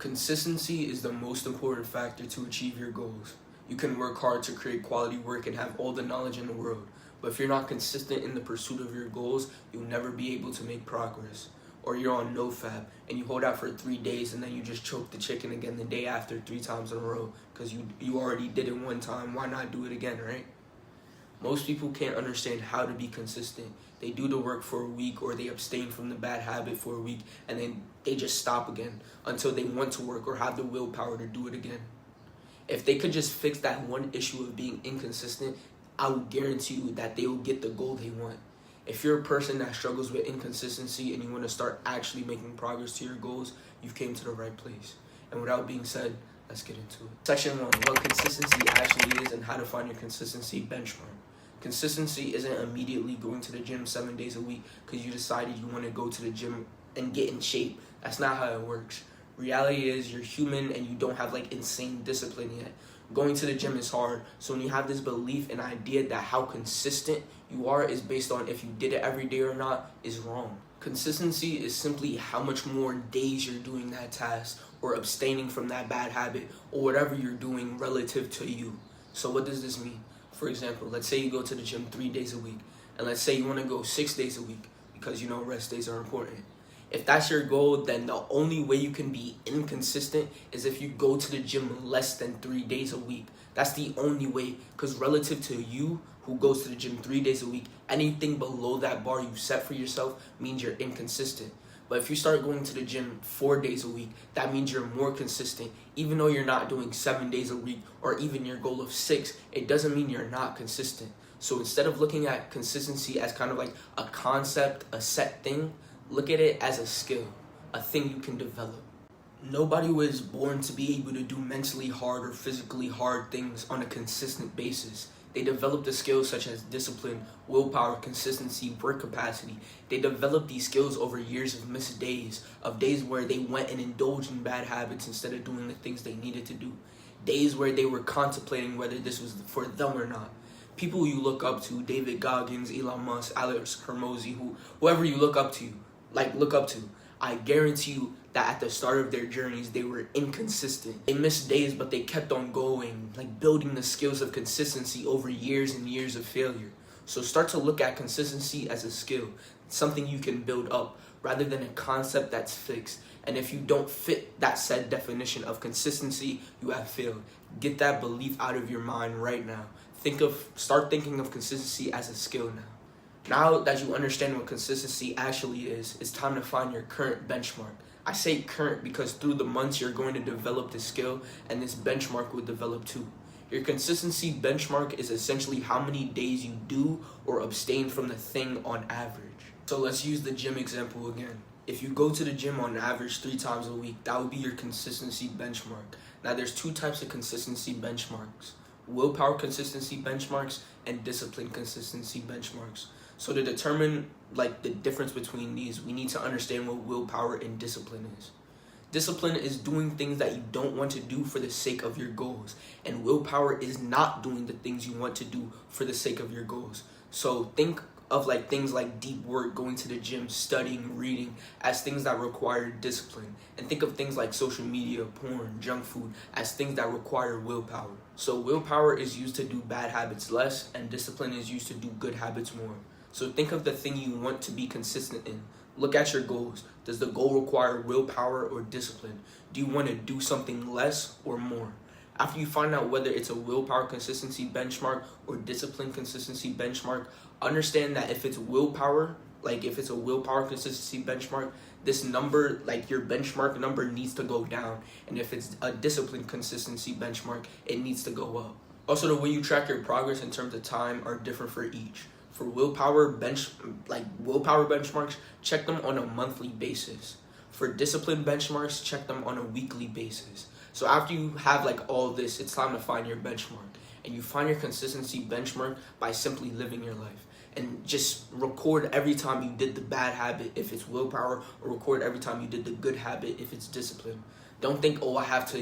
Consistency is the most important factor to achieve your goals. You can work hard to create quality work and have all the knowledge in the world, but if you're not consistent in the pursuit of your goals, you'll never be able to make progress. Or you're on NoFap and you hold out for 3 days and then you just choke the chicken again the day after 3 times in a row because you already did it one time. Why not do it again, right? Most people can't understand how to be consistent. They do the work for a week or they abstain from the bad habit for a week and then they just stop again until they want to work or have the willpower to do it again. If they could just fix that one issue of being inconsistent, I will guarantee you that they will get the goal they want. If you're a person that struggles with inconsistency and you want to start actually making progress to your goals, you've came to the right place. And without being said, let's get into it. Section 1, what consistency actually is and how to find your consistency benchmark. Consistency isn't immediately going to the gym 7 days a week because you decided you want to go to the gym and get in shape. That's not how it works. Reality is you're human and you don't have insane discipline yet. Going to the gym is hard, so when you have this belief and idea that how consistent you are is based on if you did it every day or not is wrong. Consistency is simply how much more days you're doing that task or abstaining from that bad habit or whatever you're doing relative to you. So what does this mean? For example, let's say you go to the gym 3 days a week, and let's say you want to go 6 days a week because rest days are important. If that's your goal, then the only way you can be inconsistent is if you go to the gym less than 3 days a week. That's the only way, because relative to you who goes to the gym 3 days a week, anything below that bar you set for yourself means you're inconsistent. But if you start going to the gym 4 days a week, that means you're more consistent. Even though you're not doing 7 days a week or even your goal of 6, it doesn't mean you're not consistent. So instead of looking at consistency as kind of like a concept, a set thing, look at it as a skill, a thing you can develop. Nobody was born to be able to do mentally hard or physically hard things on a consistent basis. They develop the skills such as discipline, willpower, consistency, work capacity. They developed these skills over years of missed days, of days where they went and indulged in bad habits instead of doing the things they needed to do. Days where they were contemplating whether this was for them or not. People you look up to, David Goggins, Elon Musk, Alex Hormozi, whoever you look up to, I guarantee you that at the start of their journeys, they were inconsistent. They missed days, but they kept on going, building the skills of consistency over years and years of failure. So start to look at consistency as a skill, something you can build up, rather than a concept that's fixed. And if you don't fit that said definition of consistency, you have failed. Get that belief out of your mind right now. Start thinking of consistency as a skill now. Now that you understand what consistency actually is, it's time to find your current benchmark. I say current because through the months you're going to develop this skill and this benchmark will develop too. Your consistency benchmark is essentially how many days you do or abstain from the thing on average. So let's use the gym example again. If you go to the gym on average 3 times a week, that would be your consistency benchmark. Now there's 2 types of consistency benchmarks: willpower consistency benchmarks and discipline consistency benchmarks. So to determine the difference between these, we need to understand what willpower and discipline is. Discipline is doing things that you don't want to do for the sake of your goals, and willpower is not doing the things you want to do for the sake of your goals. So think of things like deep work, going to the gym, studying, reading as things that require discipline, and think of things like social media, porn, junk food as things that require willpower. So willpower is used to do bad habits less, and discipline is used to do good habits more. So think of the thing you want to be consistent in. Look at your goals. Does the goal require willpower or discipline? Do you want to do something less or more? After you find out whether it's a willpower consistency benchmark or discipline consistency benchmark, understand that if it's willpower, if it's a willpower consistency benchmark, this number, your benchmark number, needs to go down. And if it's a discipline consistency benchmark, it needs to go up. Also, the way you track your progress in terms of time are different for each. For willpower benchmarks, check them on a monthly basis. For discipline benchmarks, check them on a weekly basis. So after you have all of this, it's time to find your benchmark. And you find your consistency benchmark by simply living your life. And just record every time you did the bad habit if it's willpower, or record every time you did the good habit if it's discipline. Don't think, I have to,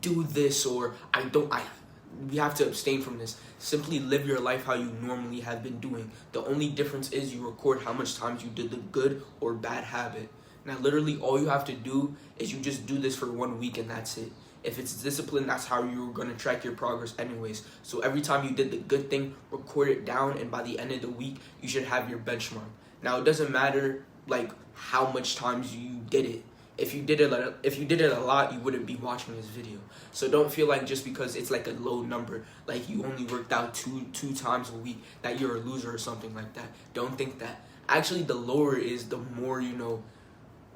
do this, or we have to abstain from this. Simply live your life how you normally have been doing. The only difference is you record how much times you did the good or bad habit. Now, literally, all you have to do is you just do this for 1 week and that's it. If it's discipline, that's how you're going to track your progress anyways. So every time you did the good thing, record it down, and by the end of the week, you should have your benchmark. Now, it doesn't matter like how much times you did it. If you did it a lot, you wouldn't be watching this video. So don't feel like just because it's like a low number, like you only worked out two times a week, that you're a loser or something like that. Don't think that. Actually, the lower it is, the more,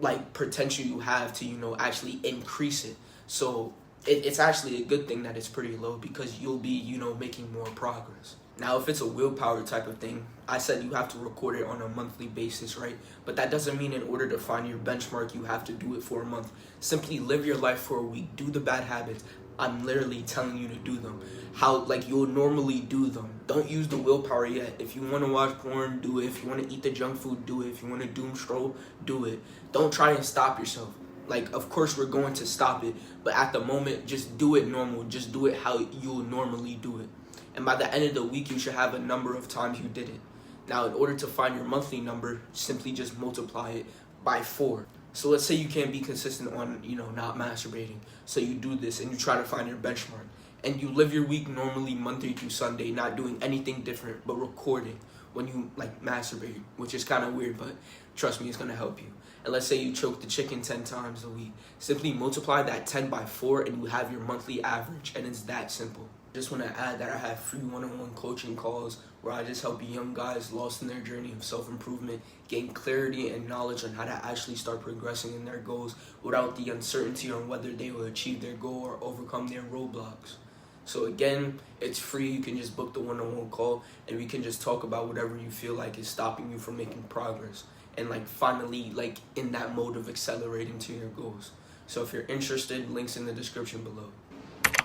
like potential you have to, actually increase it. So it's actually a good thing that it's pretty low, because you'll be, making more progress. Now, if it's a willpower type of thing, I said you have to record it on a monthly basis, right? But that doesn't mean in order to find your benchmark, you have to do it for a month. Simply live your life for a week. Do the bad habits. I'm literally telling you to do them. How, like, you'll normally do them. Don't use the willpower yet. If you want to watch porn, do it. If you want to eat the junk food, do it. If you want to doom scroll, do it. Don't try and stop yourself. Like, of course, we're going to stop it. But at the moment, just do it normal. Just do it how you'll normally do it. And by the end of the week, you should have a number of times you did it. Now, in order to find your monthly number, simply just multiply it by 4. So let's say you can't be consistent on, not masturbating. So you do this and you try to find your benchmark. And you live your week normally Monday through Sunday, not doing anything different, but recording when you, masturbate, which is kind of weird, but trust me, it's going to help you. And let's say you choke the chicken 10 times a week. Simply multiply that 10 by 4 and you have your monthly average, and it's that simple. Just want to add that I have free one-on-one coaching calls where I just help young guys lost in their journey of self-improvement gain clarity and knowledge on how to actually start progressing in their goals without the uncertainty on whether they will achieve their goal or overcome their roadblocks. So again, it's free. You can just book the one-on-one call and we can just talk about whatever you feel like is stopping you from making progress and finally in that mode of accelerating to your goals. So if you're interested, links in the description below.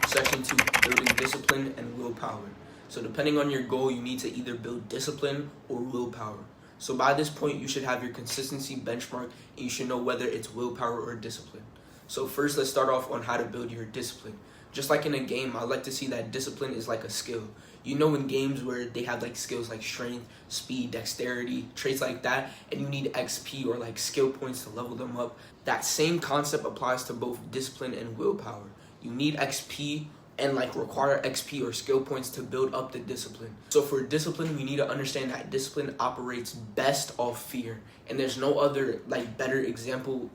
Section 2, building discipline and willpower. So depending on your goal, you need to either build discipline or willpower. So by this point, you should have your consistency benchmark and you should know whether it's willpower or discipline. So first, let's start off on how to build your discipline. Just like in a game, I like to see that discipline is like a skill. In games where they have skills like strength, speed, dexterity, traits like that, and you need XP or skill points to level them up, that same concept applies to both discipline and willpower. You need XP and require XP or skill points to build up the discipline. So for discipline, we need to understand that discipline operates best off fear. And there's no other better example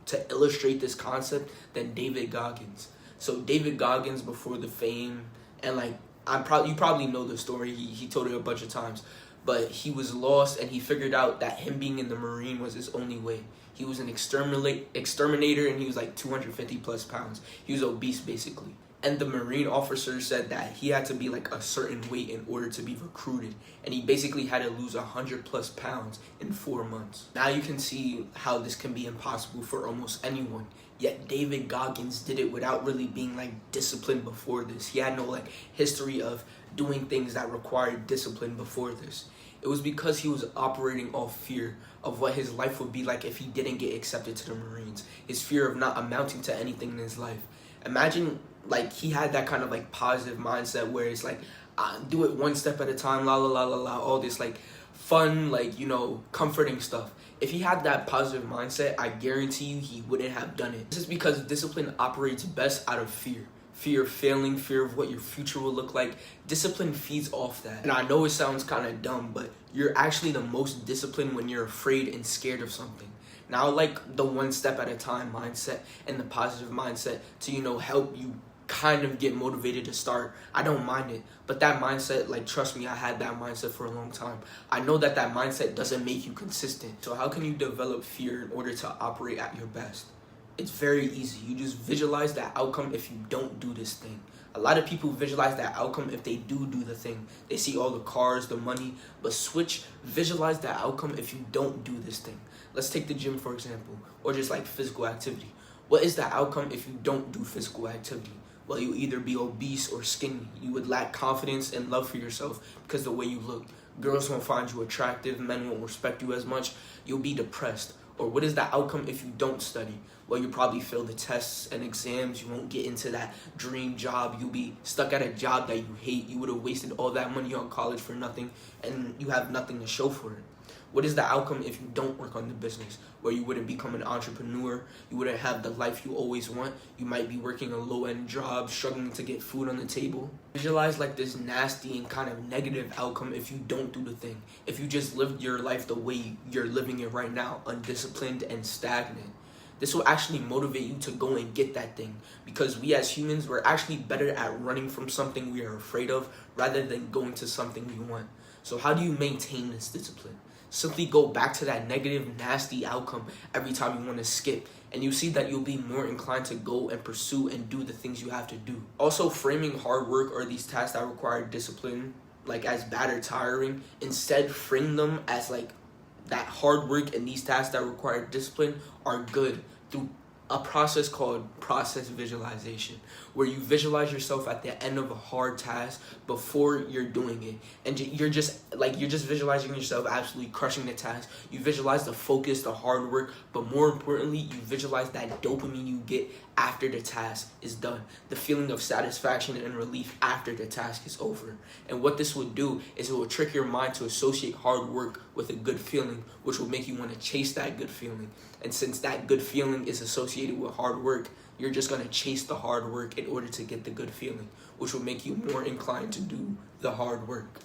to illustrate this concept than David Goggins. So David Goggins, before the fame, and you probably know the story, he told it a bunch of times, but he was lost and he figured out that him being in the Marine was his only way. He was an exterminator and he was 250 plus pounds. He was obese basically. And the Marine officer said that he had to be a certain weight in order to be recruited. And he basically had to lose 100 plus pounds in 4 months. Now you can see how this can be impossible for almost anyone. Yet David Goggins did it without really being disciplined before this. He had no history of doing things that required discipline before this. It was because he was operating off fear of what his life would be like if he didn't get accepted to the Marines. His fear of not amounting to anything in his life. Imagine he had that kind of positive mindset where it's do it one step at a time, la la la la la, all this fun, comforting stuff. If he had that positive mindset, I guarantee you he wouldn't have done it. This is because discipline operates best out of fear. Fear of failing, fear of what your future will look like. Discipline feeds off that. And I know it sounds kind of dumb, but you're actually the most disciplined when you're afraid and scared of something. Now, the one step at a time mindset and the positive mindset to, help you kind of get motivated to start, I don't mind it. But that mindset, trust me, I had that mindset for a long time. I know that mindset doesn't make you consistent. So how can you develop fear in order to operate at your best? It's very easy. You just visualize that outcome if you don't do this thing. A lot of people visualize that outcome if they do the thing. They see all the cars, the money, but visualize that outcome if you don't do this thing. Let's take the gym, for example, or just physical activity. What is the outcome if you don't do physical activity? Well, you either be obese or skinny. You would lack confidence and love for yourself because the way you look. Girls won't find you attractive. Men won't respect you as much. You'll be depressed. Or what is the outcome if you don't study? Well, you probably fail the tests and exams. You won't get into that dream job. You'll be stuck at a job that you hate. You would have wasted all that money on college for nothing, and you have nothing to show for it. What is the outcome if you don't work on the business? Where you wouldn't become an entrepreneur, you wouldn't have the life you always want, you might be working a low-end job, struggling to get food on the table. Visualize like this nasty and kind of negative outcome if you don't do the thing. If you just lived your life the way you're living it right now, undisciplined and stagnant. This will actually motivate you to go and get that thing, because we as humans, we're actually better at running from something we are afraid of rather than going to something we want. So how do you maintain this discipline? Simply go back to that negative, nasty outcome every time you want to skip, and you see that you'll be more inclined to go and pursue and do the things you have to do. Also, framing hard work or these tasks that require discipline like as bad or tiring, instead frame them as like that hard work and these tasks that require discipline are good through a process called process visualization, where you visualize yourself at the end of a hard task before you're doing it, and you're just visualizing yourself absolutely crushing the task. You visualize the focus, the hard work, but more importantly, you visualize that dopamine you get after the task is done, the feeling of satisfaction and relief after the task is over. And what this would do is it will trick your mind to associate hard work with a good feeling, which will make you want to chase that good feeling. And since that good feeling is associated with hard work, you're just going to chase the hard work in order to get the good feeling, which will make you more inclined to do the hard work.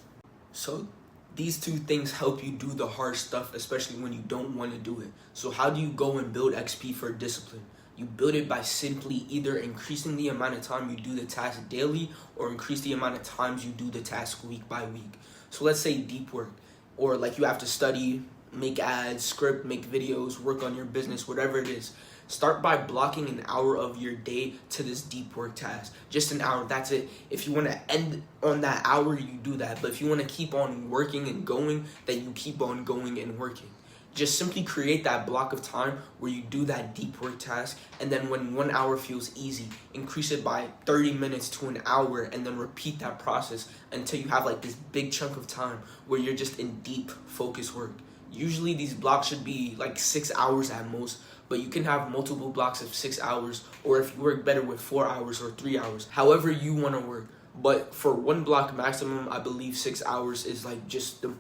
So these two things help you do the hard stuff, especially when you don't want to do it. So how do you go and build XP for discipline? You build it by simply either increasing the amount of time you do the task daily or increase the amount of times you do the task week by week. So let's say deep work, or like you have to study, make ads, script, make videos, work on your business, whatever it is. Start by blocking an hour of your day to this deep work task. Just an hour, that's it. If you want to end on that hour, you do that. But if you want to keep on working and going, then you keep on going and working. Just simply create that block of time where you do that deep work task, and then when 1 hour feels easy, increase it by 30 minutes to an hour, and then repeat that process until you have like this big chunk of time where you're just in deep focus work. Usually these blocks should be like 6 hours at most, but you can have multiple blocks of 6 hours, or if you work better with 4 hours or 3 hours, however you want to work. But for one block maximum, I believe 6 hours is like just the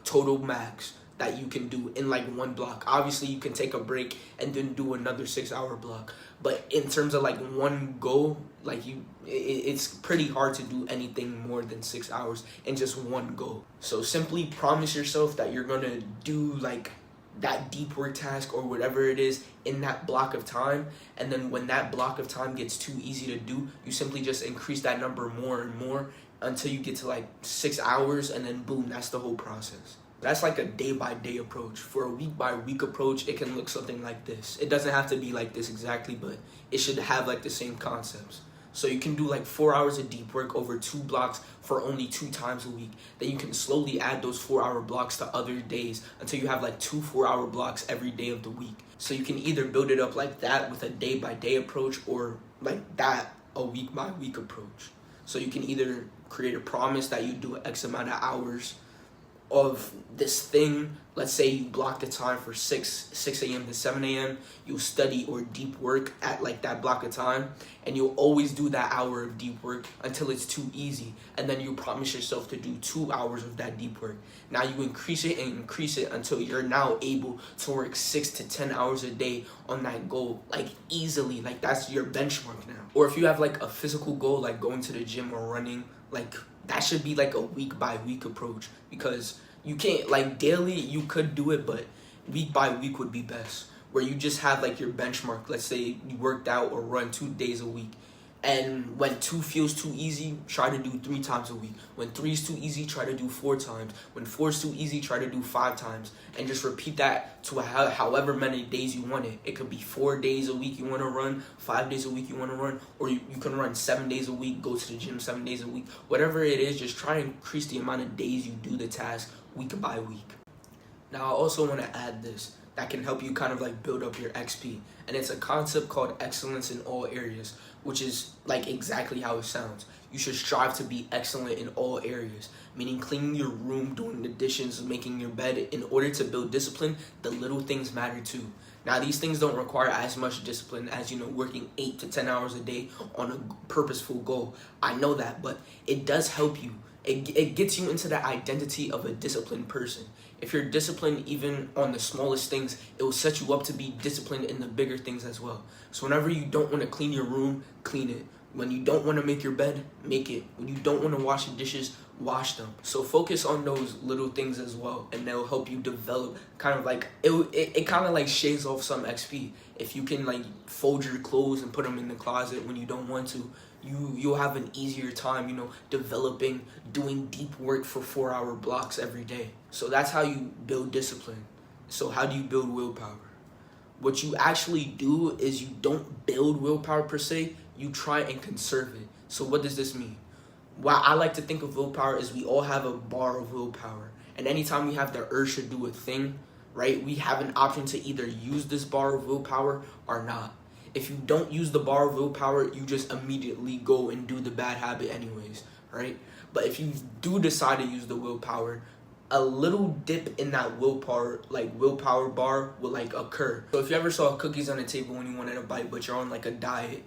total max that you can do in like one block. Obviously you can take a break and then do another 6 hour block, but in terms of like one go, like it's pretty hard to do anything more than 6 hours in just one go. So simply promise yourself that you're gonna do like that deep work task or whatever it is in that block of time, and then when that block of time gets too easy to do, you simply just increase that number more and more until you get to like 6 hours, and then boom, that's the whole process. That's like a day-by-day approach. For a week-by-week approach, it can look something like this. It doesn't have to be like this exactly, but it should have like the same concepts. So you can do like 4 hours of deep work over 2 blocks for only 2 times a week. Then you can slowly add those 4 hour blocks to other days until you have like 2 4 hour blocks every day of the week. So you can either build it up like that with a day-by-day approach, or like that, a week-by-week approach. So you can either create a promise that you do X amount of hours of this thing. Let's say you block the time for 6 a.m. to 7 a.m. You'll study or deep work at like that block of time, and you'll always do that hour of deep work until it's too easy, and then you promise yourself to do 2 hours of that deep work. Now you increase it and increase it until you're now able to work 6 to 10 hours a day on that goal, like easily. Like that's your benchmark now. Or if you have like a physical goal like going to the gym or running, like that should be like a week-by-week approach, because you can't, like daily you could do it, but week-by-week would be best, where you just have like your benchmark. Let's say you worked out or run 2 days a week, and when 2 feels too easy, try to do 3 times a week. When 3 is too easy, try to do 4 times. When 4 is too easy, try to do 5 times, and just repeat that to however many days you want it. It could be 4 days a week you want to run, 5 days a week you want to run, or you can run 7 days a week, go to the gym 7 days a week. Whatever it is, just try and increase the amount of days you do the task week by week. Now I also want to add this that can help you kind of like build up your XP, and it's a concept called excellence in all areas, which is like exactly how it sounds. You should strive to be excellent in all areas, meaning cleaning your room, doing the dishes, making your bed. In order to build discipline, the little things matter too. Now these things don't require as much discipline as, working 8 to 10 hours a day on a purposeful goal. I know that, but it does help you. It gets you into the identity of a disciplined person. If you're disciplined even on the smallest things, it will set you up to be disciplined in the bigger things as well. So whenever you don't want to clean your room, clean it. When you don't want to make your bed, make it. When you don't want to wash the dishes, wash them. So focus on those little things as well, and they'll help you develop kind of like, it kind of like shaves off some XP. If you can like fold your clothes and put them in the closet when you don't want to, you'll have an easier time, you know, developing, doing deep work for 4-hour blocks every day. So that's how you build discipline. So how do you build willpower? What you actually do is you don't build willpower per se, you try and conserve it. So what does this mean? What I like to think of willpower is we all have a bar of willpower. And anytime we have the urge to do a thing, right, we have an option to either use this bar of willpower or not. If you don't use the bar of willpower, you just immediately go and do the bad habit anyways, right? But if you do decide to use the willpower, a little dip in that willpower bar will like occur. So if you ever saw cookies on the table when you wanted a bite, but you're on like a diet,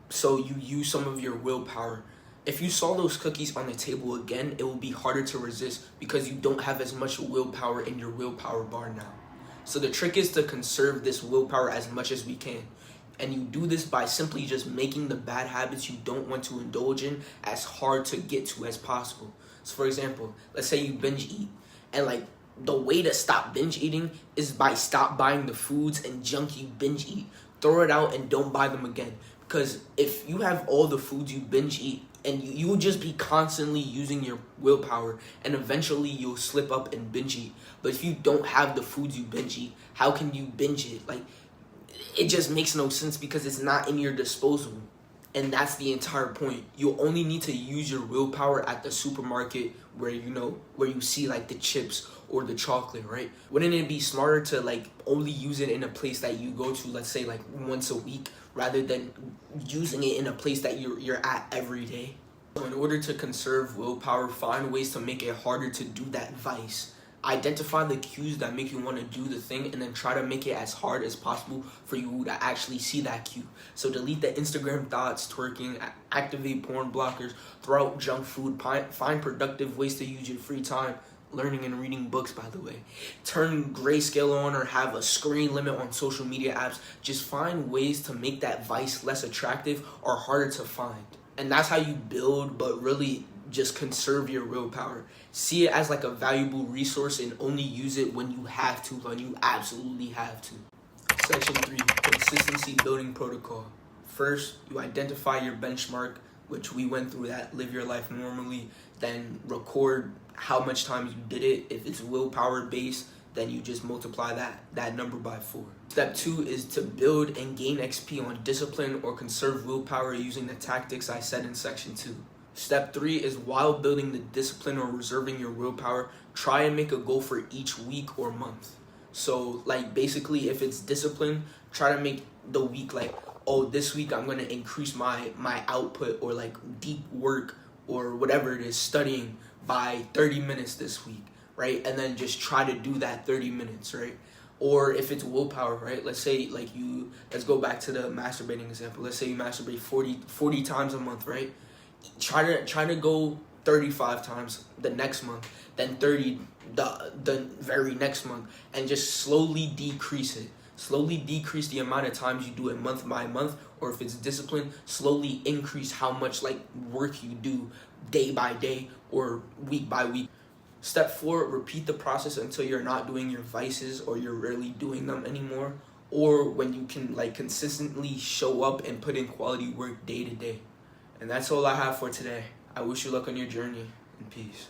so you use some of your willpower. If you saw those cookies on the table again, it will be harder to resist because you don't have as much willpower in your willpower bar now. So the trick is to conserve this willpower as much as we can. And you do this by simply just making the bad habits you don't want to indulge in as hard to get to as possible. So for example, let's say you binge eat, and like the way to stop binge eating is by stop buying the foods and junk you binge eat. Throw it out and don't buy them again. Because if you have all the foods you binge eat, and you will just be constantly using your willpower, and eventually you'll slip up and binge eat. But if you don't have the foods you binge eat, how can you binge it? Like, it just makes no sense because it's not in your disposal. And that's the entire point. You only need to use your willpower at the supermarket where you see like the chips or the chocolate, right? Wouldn't it be smarter to like only use it in a place that you go to, let's say like once a week, rather than using it in a place that you're at every day? So in order to conserve willpower, find ways to make it harder to do that vice. Identify the cues that make you want to do the thing, and then try to make it as hard as possible for you to actually see that cue. So delete the Instagram thoughts, twerking, activate porn blockers, throw out junk food, find productive ways to use your free time, learning and reading books, by the way. Turn grayscale on or have a screen limit on social media apps. Just find ways to make that vice less attractive or harder to find. And that's how you build, but really just conserve your willpower. See it as like a valuable resource and only use it when you have to, when you absolutely have to. Section 3, consistency building protocol. First, you identify your benchmark, which we went through that, live your life normally, then record how much times you did it. If it's willpower based, then you just multiply that number by 4. Step 2 is to build and gain XP on discipline or conserve willpower using the tactics I said in section 2. Step 3 is while building the discipline or reserving your willpower, try and make a goal for each week or month. So like basically if it's discipline, try to make the week like, oh, this week I'm going to increase my output or like deep work or whatever it is, studying by 30 minutes this week, right? And then just try to do that 30 minutes, right? Or if it's willpower, right? Let's say like let's go back to the masturbating example. Let's say you masturbate 40 times a month, right? Try to go 35 times the next month, then 30 the very next month, and just slowly decrease it. Slowly decrease the amount of times you do it month by month, or if it's discipline, slowly increase how much like work you do day by day or week by week. Step 4, repeat the process until you're not doing your vices or you're rarely doing them anymore, or when you can like consistently show up and put in quality work day to day. And that's all I have for today. I wish you luck on your journey, and peace.